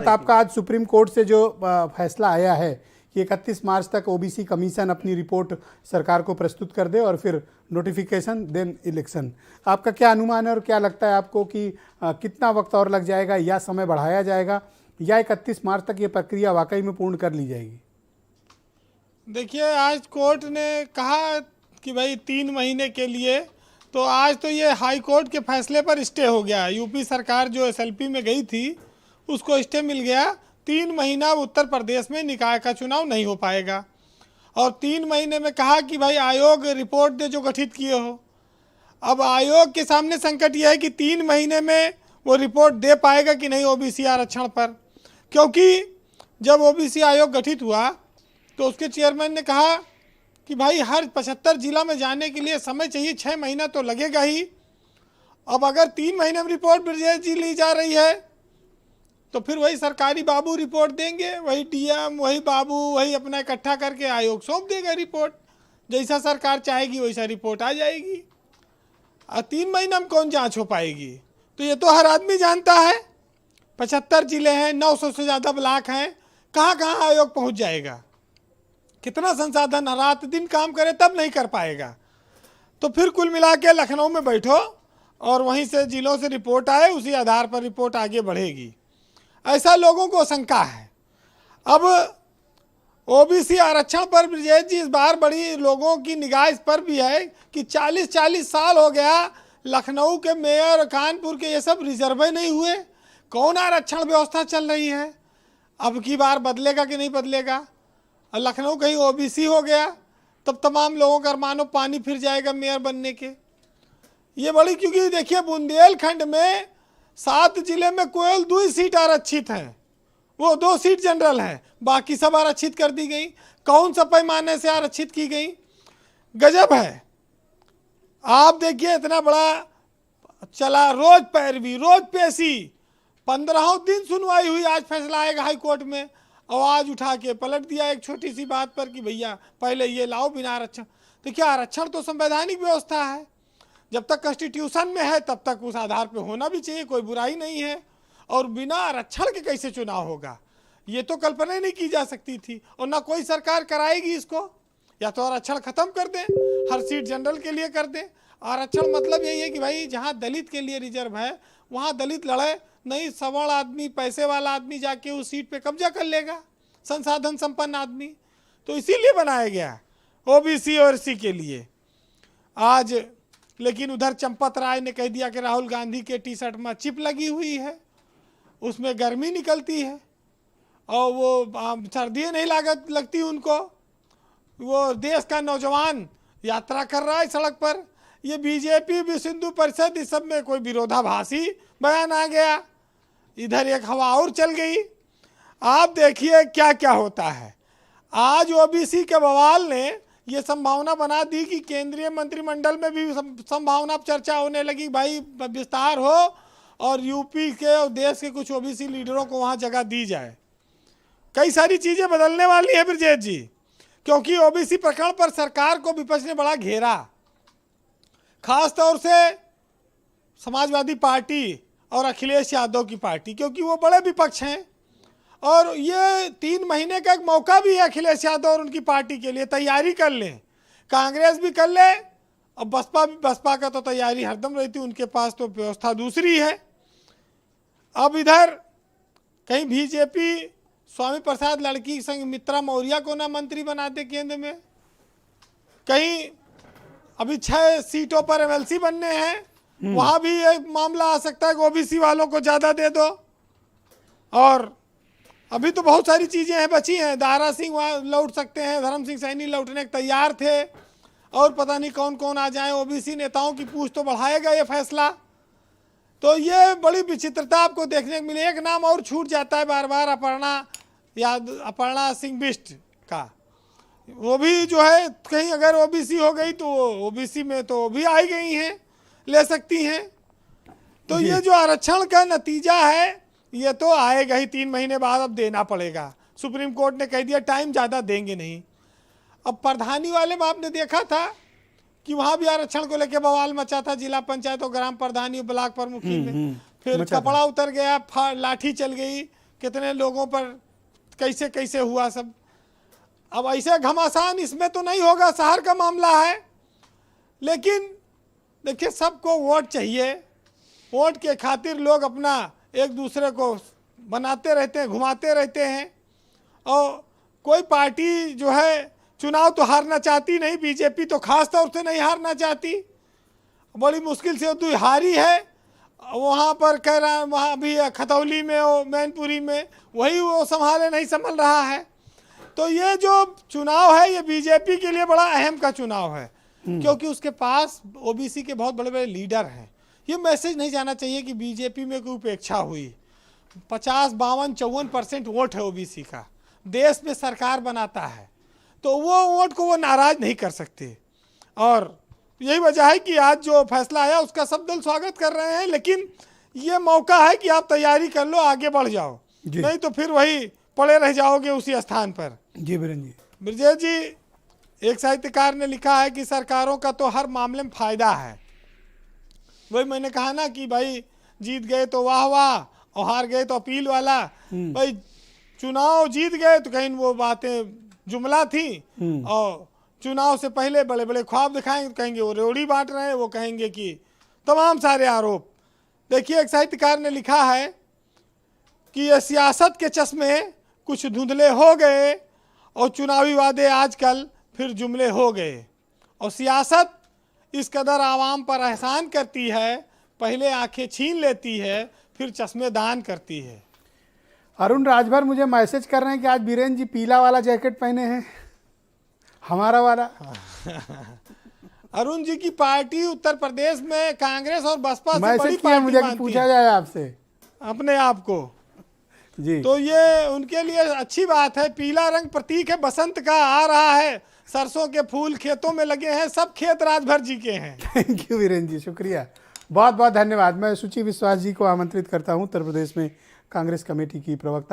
आपका आज supreme court से जो फैसला आया है कि 31 मार्च तक ओबीसी कमीशन अपनी रिपोर्ट सरकार को प्रस्तुत कर दे और फिर नोटिफिकेशन देन इलेक्शन, आपका क्या अनुमान है और क्या लगता है आपको कि कितना वक्त और लग जाएगा या समय बढ़ाया जाएगा या 31 मार्च तक ये प्रक्रिया वाकई में पूर्ण कर ली जाएगी? देखिए, आज कोर्ट ने कहा कि भाई 3 महीने के लिए, तो आज तो ये हाई कोर्ट के फैसले पर स्टे हो गया। यूपी सरकार जो एसएलपी में गई थी उसको स्टे मिल गया। 3 महीना उत्तर प्रदेश में निकाय का चुनाव नहीं हो पाएगा और 3 महीने में कहा कि भाई आयोग रिपोर्ट दे जो गठित किए हो। अब आयोग के सामने संकट यह है कि 3 महीने में वो रिपोर्ट दे पाएगा कि नहीं ओबीसी आरक्षण पर, क्योंकि जब ओबीसी आयोग गठित हुआ तो उसके चेयरमैन ने कहा कि भाई हर 75 जिला में जाने के लिए समय चाहिए, 6 महीना तो लगेगा ही। अब अगर 3 महीने में रिपोर्ट ब्रजेश जी ली जा रही है तो फिर वही सरकारी बाबू रिपोर्ट देंगे, वही डीएम, वही बाबू, वही अपना इकट्ठा करके आयोग सौंप देगा रिपोर्ट। जैसा सरकार चाहेगी वैसा रिपोर्ट आ जाएगी। और 3 महीना में कौन जांच हो पाएगी? तो ये तो हर आदमी जानता है। 75 जिले हैं, 900 से ज़्यादा ब्लॉक हैं, कहाँ कहाँ आयोग पहुँच जाएगा? कितना संसाधन रात दिन काम करे तब नहीं कर पाएगा। तो फिर कुल मिला के लखनऊ में बैठो और वहीं से जिलों से रिपोर्ट आए, उसी आधार पर रिपोर्ट आगे बढ़ेगी, ऐसा लोगों को शंका है। अब ओबीसी आरक्षण पर ब्रजेश जी इस बार बड़ी लोगों की निगाह इस पर भी है कि 40-40 साल हो गया लखनऊ के मेयर और कानपुर के ये सब रिजर्व नहीं हुए। कौन आरक्षण व्यवस्था चल रही है? अब की बार बदलेगा कि नहीं बदलेगा? और लखनऊ कहीं ओबीसी हो गया तब तमाम लोगों का मानो पानी फिर जाएगा मेयर बनने के। ये बड़ी, क्योंकि देखिए बुंदेलखंड में 7 जिले में केवल 2 सीट आरक्षित हैं, वो 2 सीट जनरल हैं, बाकी सब आरक्षित कर दी गई। कौन सा पैमाने से आरक्षित की गई? गजब है। आप देखिए इतना बड़ा चला, रोज पैरवी, रोज पेशी, 15 दिन सुनवाई हुई, आज फैसला आएगा हाई कोर्ट में। आवाज उठा के पलट दिया एक छोटी सी बात पर कि भैया पहले ये लाओ बिना आरक्षण। तो क्या आरक्षण तो संवैधानिक व्यवस्था है, जब तक कॉन्स्टिट्यूशन में है तब तक उस आधार पे होना भी चाहिए, कोई बुराई नहीं है। और बिना आरक्षण के कैसे चुनाव होगा, ये तो कल्पना ही नहीं की जा सकती थी और ना कोई सरकार कराएगी इसको। या तो आरक्षण खत्म कर दें, हर सीट जनरल के लिए कर दें। आरक्षण मतलब यही है कि भाई जहाँ दलित के लिए रिजर्व है वहाँ दलित लड़े, नहीं सवर्ण आदमी, पैसे वाला आदमी जाके उस सीट पे कब्जा कर लेगा, संसाधन संपन्न आदमी। तो इसीलिए बनाया गया ओबीसी और एससी के लिए आज। लेकिन उधर चंपत राय ने कह दिया कि राहुल गांधी के टी शर्ट में चिप लगी हुई है, उसमें गर्मी निकलती है और वो सर्दी नहीं लगती उनको। वो देश का नौजवान यात्रा कर रहा है सड़क पर, ये बीजेपी, विश्व हिंदू परिषद, इस सब में कोई विरोधाभासी बयान आ गया, इधर एक हवा और चल गई। आप देखिए क्या क्या होता है। आज ओबीसी के बवाल ने ये संभावना बना दी कि केंद्रीय मंत्रिमंडल में भी संभावना चर्चा होने लगी, भाई विस्तार हो और यूपी के और देश के कुछ ओबीसी लीडरों को वहाँ जगह दी जाए। कई सारी चीज़ें बदलने वाली है ब्रजेश जी, क्योंकि ओबीसी प्रकरण पर सरकार को विपक्ष ने बड़ा घेरा, खास तौर से समाजवादी पार्टी और अखिलेश यादव की पार्टी, क्योंकि वो बड़े विपक्ष हैं। और ये 3 महीने का एक मौका भी है अखिलेश यादव और उनकी पार्टी के लिए, तैयारी कर लें। कांग्रेस भी कर ले और बसपा का तो तैयारी हरदम रहती, उनके पास तो व्यवस्था दूसरी है। अब इधर कहीं बीजेपी स्वामी प्रसाद लड़की संग मित्रा मौर्य को ना मंत्री बना दे केंद्र में, कहीं अभी 6 सीटों पर एमएलसी बनने हैं, वहां भी एक मामला आ सकता है कि ओबीसी वालों को ज़्यादा दे दो। और अभी तो बहुत सारी चीज़ें हैं बची हैं, दारा सिंह वहाँ लौट सकते हैं, धर्म सिंह सैनी लौटने के तैयार थे, और पता नहीं कौन कौन आ जाए। ओबीसी नेताओं की पूछ तो बढ़ाएगा ये फैसला। तो ये बड़ी विचित्रता आपको देखने को मिली। एक नाम और छूट जाता है बार बार, अपर्णा सिंह बिष्ट का, वो भी जो है कहीं अगर ओबीसी हो गई तो ओबीसी में तो भी आई गई हैं, ले सकती हैं। तो ये जो आरक्षण का नतीजा है ये तो आएगा ही 3 महीने बाद, अब देना पड़ेगा। सुप्रीम कोर्ट ने कह दिया टाइम ज़्यादा देंगे नहीं। अब प्रधानी वाले में आपने देखा था कि वहाँ भी आरक्षण को लेकर बवाल मचा था, जिला पंचायत और ग्राम प्रधानी ब्लॉक प्रमुखी में। फिर कपड़ा उतर गया, लाठी चल गई, कितने लोगों पर कैसे कैसे हुआ सब। अब ऐसे घमासान इसमें तो नहीं होगा, शहर का मामला है, लेकिन देखिए सबको वोट चाहिए। वोट के खातिर लोग अपना एक दूसरे को बनाते रहते हैं, घुमाते रहते हैं। और कोई पार्टी जो है चुनाव तो हारना चाहती नहीं, बीजेपी तो खास तौर से नहीं हारना चाहती, बड़ी मुश्किल से तो हारी है। वहाँ पर कह रहा है, वहाँ भी खतौली में और मैनपुरी में वही वो संभाले नहीं संभल रहा है। तो ये जो चुनाव है ये बीजेपी के लिए बड़ा अहम का चुनाव है, क्योंकि उसके पास ओबीसी के बहुत बड़े बड़े लीडर हैं। ये मैसेज नहीं जाना चाहिए कि बीजेपी में कोई उपेक्षा हुई। 50, 52, 54% वोट है ओबीसी का, देश में सरकार बनाता है, तो वो वोट को वो नाराज नहीं कर सकते। और यही वजह है कि आज जो फैसला आया उसका सब दल स्वागत कर रहे हैं, लेकिन ये मौका है कि आप तैयारी कर लो, आगे बढ़ जाओ, नहीं तो फिर वही पड़े रह जाओगे उसी स्थान पर। जी बीरेन जी। ब्रजेश जी, एक साहित्यकार ने लिखा है कि सरकारों का तो हर मामले में फायदा है। वही मैंने कहा ना कि भाई जीत गए तो वाह वाह और हार गए तो अपील वाला। भाई चुनाव जीत गए तो कहीं वो बातें जुमला थी, और चुनाव से पहले बड़े बड़े ख्वाब दिखाएंगे तो कहेंगे वो रेवड़ी बांट रहे हैं, वो कहेंगे कि तमाम सारे आरोप। देखिए एक साहित्यकार ने लिखा है कि ये सियासत के चश्मे कुछ धुंधले हो गए और चुनावी वादे आजकल फिर जुमले हो गए। और सियासत इस कदर आवाम पर एहसान करती है, पहले आंखें छीन लेती है, फिर चश्मे दान करती है। अरुण राजभर मुझे मैसेज कर रहे हैं कि आज बीरेन जी पीला वाला जैकेट पहने हैं, हमारा वाला। अरुण जी की पार्टी उत्तर प्रदेश में कांग्रेस और बसपा से बड़ी मैसेज किया पार्टी मुझे कि मानती पूछा है जाए आपसे अपने आप को। जी। तो ये उनके लिए अच्छी बात है। पीला रंग प्रतीक है बसंत का, आ रहा है, सरसों के फूल खेतों में लगे हैं, सब खेत राजभर जी के हैं। थैंक यू वीरेन जी, शुक्रिया, बहुत बहुत धन्यवाद। मैं सुचि विश्वास जी को आमंत्रित करता हूं, उत्तर प्रदेश में कांग्रेस कमेटी की प्रवक्ता।